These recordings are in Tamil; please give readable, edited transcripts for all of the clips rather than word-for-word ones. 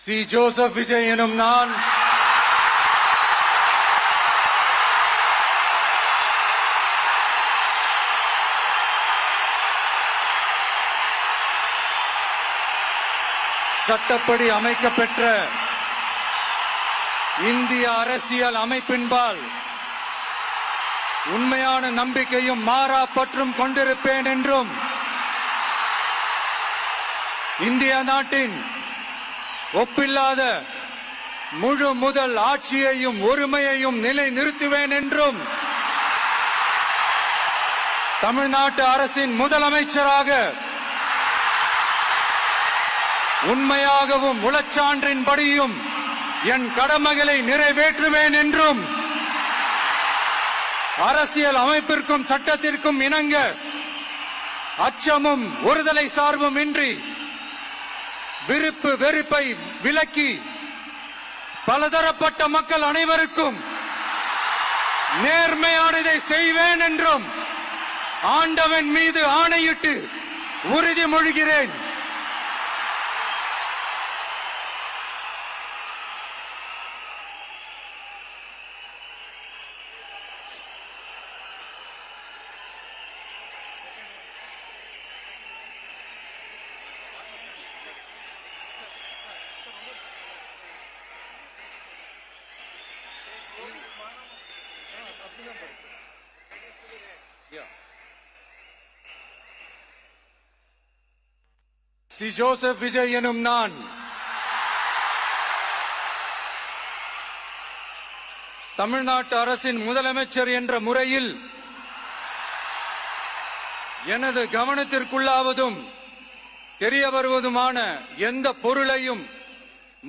சி. ஜோசப் விஜய் எனும் நான் சட்டப்படி அமைக்கப்பெற்ற இந்திய அரசியல் அமைப்பின்பால் உண்மையான நம்பிக்கையும் மாறா பற்றும் கொண்டிருப்பேன் என்றும் இந்திய நாட்டின் ஒப்பில்லாத முழு முதல் ஆட்சியையும் ஒருமையையும் நிலை நிறுத்துவேன் என்றும் தமிழ்நாட்டு அரசின் முதலமைச்சராக உண்மையாகவும் உளச்சான்றின்படியும் என் கடமைகளை நிறைவேற்றுவேன் என்றும் அரசியல் அமைப்பிற்கும் சட்டத்திற்கும் இணங்க அச்சமும் ஒருதலை சார்பும் இன்றி விருப்பு வெறுப்பை விலக்கி பலதரப்பட்ட மக்கள் அனைவருக்கும் நேர்மையானதை செய்வேன் என்றும் ஆண்டவன் மீது ஆணையிட்டு உறுதிமொழிகிறேன். சி. ஜோசப் விஜய் எனும் நான் தமிழ்நாட்டு அரசின் முதலமைச்சர் என்ற முறையில் எனது கவனத்திற்குள்ளாவதும் தெரிய வருவதுமான எந்த பொருளையும்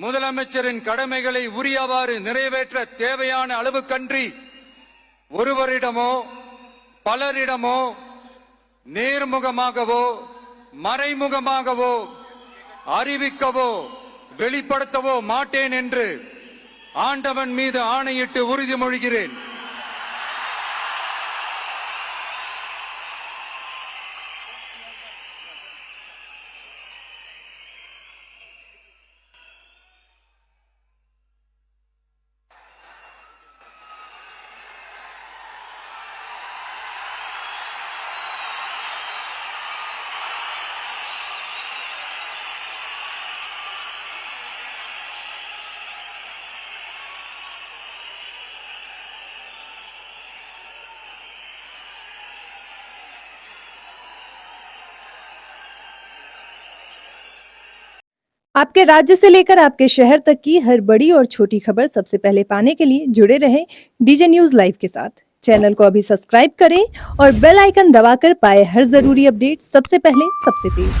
முதலமைச்சரின் கடமைகளை உரியவாறு நிறைவேற்ற தேவையான அளவுக்கன்றி ஒருவரிடமோ பலரிடமோ நேர்முகமாகவோ மறைமுகமாகவோ அறிவிக்கவோ வெளிப்படுத்தவோ மாட்டேன் என்று ஆண்டவன் மீது ஆணையிட்டு உறுதிமொழிகிறேன். आपके राज्य से लेकर आपके शहर तक की हर बड़ी और छोटी खबर सबसे पहले पाने के लिए जुड़े रहें डीजे न्यूज लाइव के साथ। चैनल को अभी सब्सक्राइब करें और बेल आइकन दबाकर पाए हर जरूरी अपडेट सबसे पहले सबसे तेज।